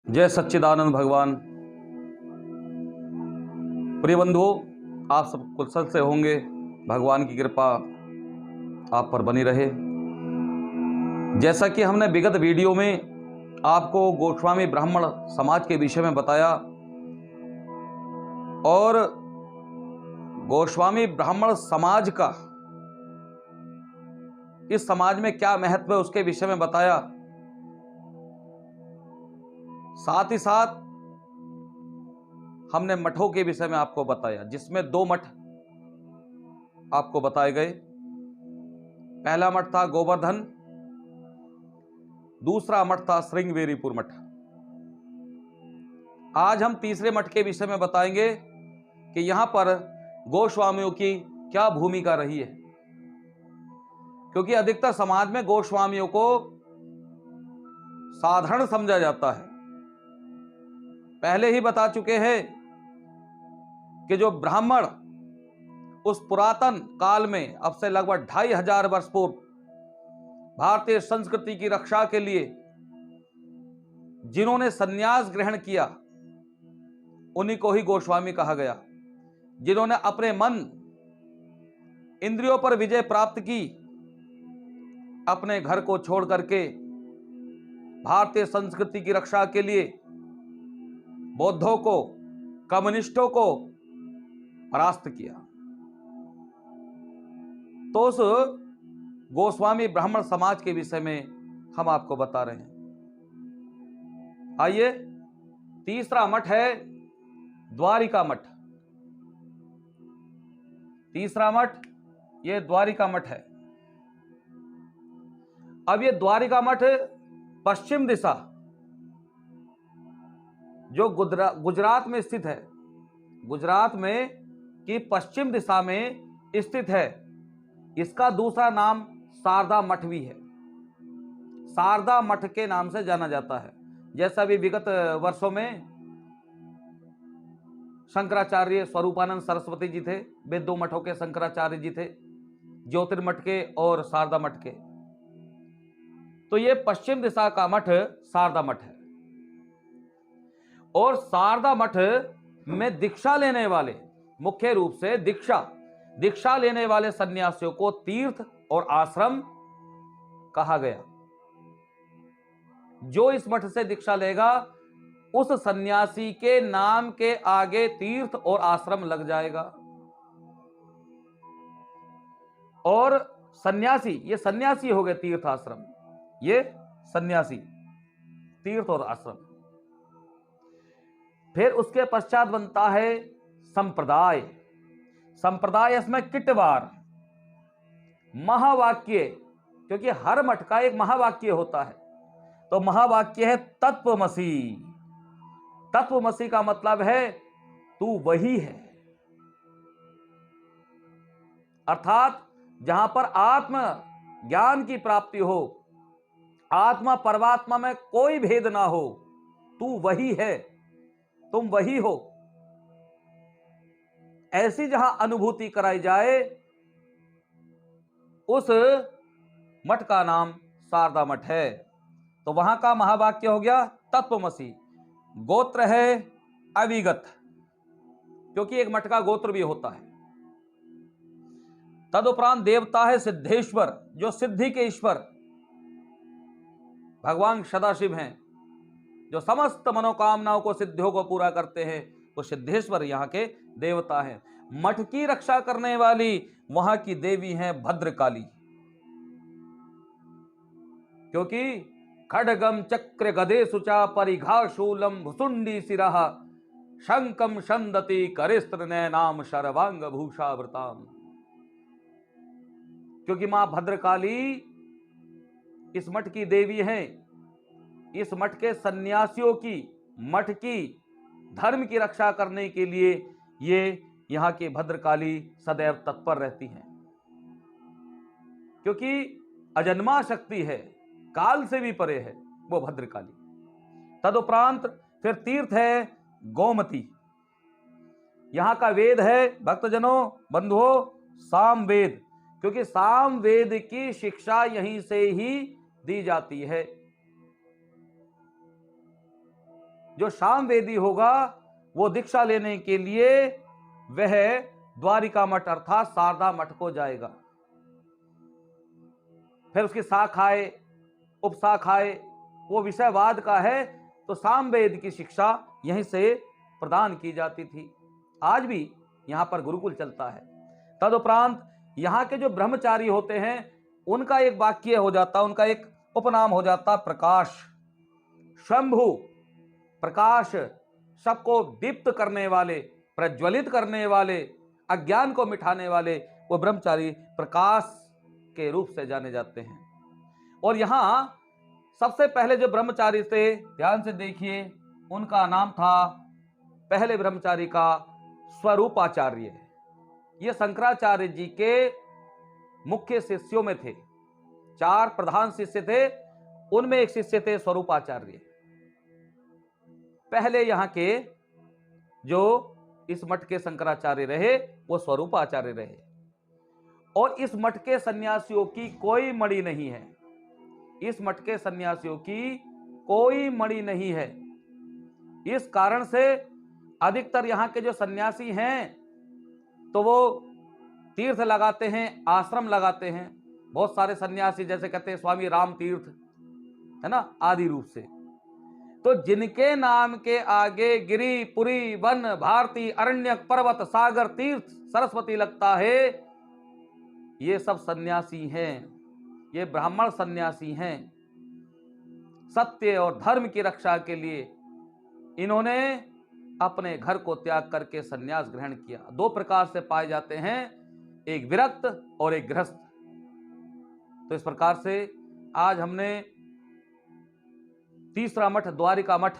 जय सच्चिदानंद भगवान। प्रिय बंधुओं, आप सब कुशल से होंगे। भगवान की कृपा आप पर बनी रहे। जैसा कि हमने विगत वीडियो में आपको गोस्वामी ब्राह्मण समाज के विषय में बताया और गोस्वामी ब्राह्मण समाज का इस समाज में क्या महत्व है उसके विषय में बताया। साथ ही साथ हमने मठों के विषय में आपको बताया, जिसमें 2 मठ आपको बताए गए। पहला मठ था गोवर्धन, दूसरा मठ था श्रृंगवेरीपुर मठ। आज हम तीसरे मठ के विषय में बताएंगे कि यहां पर गोस्वामियों की क्या भूमिका रही है, क्योंकि अधिकतर समाज में गोस्वामियों को साधारण समझा जाता है। पहले ही बता चुके हैं कि जो ब्राह्मण उस पुरातन काल में, अब से लगभग 2500 वर्ष पूर्व, भारतीय संस्कृति की रक्षा के लिए जिन्होंने संन्यास ग्रहण किया, उन्हीं को ही गोस्वामी कहा गया। जिन्होंने अपने मन इंद्रियों पर विजय प्राप्त की, अपने घर को छोड़ करके भारतीय संस्कृति की रक्षा के लिए बौद्धों को, कम्युनिस्टों को परास्त किया। तो उस गोस्वामी ब्राह्मण समाज के विषय में हम आपको बता रहे हैं। आइए, तीसरा मठ है द्वारिका मठ। तीसरा मठ यह द्वारिका मठ है। अब यह द्वारिका मठ पश्चिम दिशा, जो गुजरात में स्थित है, गुजरात में की पश्चिम दिशा में स्थित है। इसका दूसरा नाम शारदा मठ भी है। शारदा मठ के नाम से जाना जाता है। जैसा भी विगत वर्षों में शंकराचार्य स्वरूपानंद सरस्वती जी थे, वे 2 मठों के शंकराचार्य जी थे, ज्योतिर्मठ के और शारदा मठ के। तो ये पश्चिम दिशा का मठ शारदा मठ है। और शारदा मठ में दीक्षा लेने वाले, मुख्य रूप से दीक्षा लेने वाले सन्यासियों को तीर्थ और आश्रम कहा गया। जो इस मठ से दीक्षा लेगा, उस सन्यासी के नाम के आगे तीर्थ और आश्रम लग जाएगा। और सन्यासी, ये सन्यासी हो गए तीर्थ आश्रम, ये सन्यासी तीर्थ और आश्रम। फिर उसके पश्चात बनता है संप्रदाय। संप्रदाय इसमें किटवार, महावाक्य, क्योंकि हर मठ का एक महावाक्य होता है। तो महावाक्य है तत्वमसि। तत्वमसि का मतलब है तू वही है। अर्थात जहां पर आत्म ज्ञान की प्राप्ति हो, आत्मा परमात्मा में कोई भेद ना हो, तू वही है, तुम वही हो, ऐसी जहां अनुभूति कराई जाए, उस मठ का नाम शारदा मठ है। तो वहां का महावाक्य हो गया तत्वमसि। गोत्र है अविगत, क्योंकि एक मठ का गोत्र भी होता है। तदुपरांत देवता है सिद्धेश्वर, जो सिद्धि के ईश्वर भगवान सदाशिव हैं, जो समस्त मनोकामनाओं को, सिद्धियों को पूरा करते हैं, वो सिद्धेश्वर यहाँ के देवता हैं। मठ की रक्षा करने वाली वहां की देवी हैं भद्रकाली, क्योंकि खड्गम चक्र गदे सुचा परिघा शूलम भुसुंडी सिरह शंकम शंदति करिस्त्र नैनाम शर्वांग भूषावृताम। क्योंकि मां भद्रकाली इस मठ की देवी हैं। इस मठ के सन्यासियों की, मठ की धर्म की रक्षा करने के लिए ये यहां की भद्रकाली सदैव तत्पर रहती हैं, क्योंकि अजन्मा शक्ति है, काल से भी परे है वो भद्रकाली। तदुपरांत फिर तीर्थ है गोमती। यहां का वेद है भक्तजनों, बंधुओं, सामवेद, क्योंकि सामवेद की शिक्षा यहीं से ही दी जाती है। जो सामवेदी होगा वो दीक्षा लेने के लिए वह द्वारिका मठ अर्थात शारदा मठ को जाएगा। फिर उसकी शाखाएं उपशाखाएं वो विषयवाद का है, तो सामवेद की शिक्षा यहीं से प्रदान की जाती थी। आज भी यहां पर गुरुकुल चलता है। तदुपरांत यहां के जो ब्रह्मचारी होते हैं उनका एक वाक्य हो जाता, उनका एक उपनाम हो जाता प्रकाश। शंभु प्रकाश, सबको दीप्त करने वाले, प्रज्वलित करने वाले, अज्ञान को मिटाने वाले वो ब्रह्मचारी प्रकाश के रूप से जाने जाते हैं। और यहां सबसे पहले जो ब्रह्मचारी थे, ध्यान से देखिए, उनका नाम था पहले ब्रह्मचारी का स्वरूपाचार्य। ये शंकराचार्य जी के मुख्य शिष्यों में थे। 4 प्रधान शिष्य थे, उनमें एक शिष्य थे स्वरूपाचार्य। पहले यहां के जो इस मठ के शंकराचार्य रहे वो स्वरूपाचार्य रहे। और इस मठ के सन्यासियों की कोई मणि नहीं है। इस मठ के सन्यासियों की कोई मणि नहीं है। इस कारण से अधिकतर यहां के जो सन्यासी हैं तो वो तीर्थ लगाते हैं, आश्रम लगाते हैं। बहुत सारे सन्यासी जैसे कहते हैं स्वामी राम तीर्थ, है ना, आदि रूप से। तो जिनके नाम के आगे गिरी, पुरी, वन, भारती, अरण्यक, पर्वत, सागर, तीर्थ, सरस्वती लगता है, ये सब सन्यासी हैं। ये ब्राह्मण सन्यासी हैं। सत्य और धर्म की रक्षा के लिए इन्होंने अपने घर को त्याग करके सन्यास ग्रहण किया। 2 प्रकार से पाए जाते हैं, एक विरक्त और एक गृहस्थ। तो इस प्रकार से आज हमने तीसरा मठ द्वारिका मठ,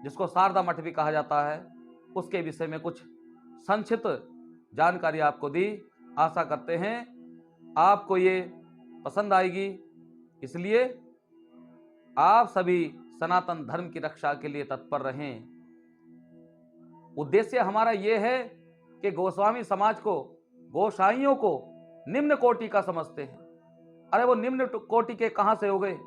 जिसको शारदा मठ भी कहा जाता है, उसके विषय में कुछ संक्षिप्त जानकारी आपको दी। आशा करते हैं आपको ये पसंद आएगी। इसलिए आप सभी सनातन धर्म की रक्षा के लिए तत्पर रहें। उद्देश्य हमारा यह है कि गोस्वामी समाज को, गोसाइयों को निम्न कोटि का समझते हैं। अरे वो निम्न कोटि के कहां से हो गए?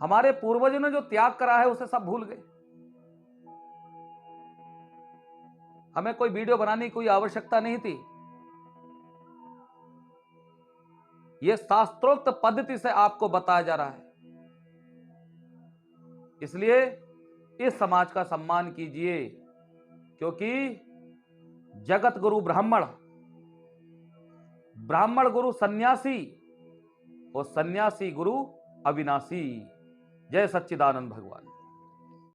हमारे पूर्वजों ने जो त्याग करा है उसे सब भूल गए। हमें कोई वीडियो बनाने की कोई आवश्यकता नहीं थी। यह शास्त्रोक्त पद्धति से आपको बताया जा रहा है। इसलिए इस समाज का सम्मान कीजिए, क्योंकि जगत गुरु ब्राह्मण, ब्राह्मण गुरु सन्यासी और सन्यासी गुरु अविनाशी। जय सच्चिदानंद भगवान।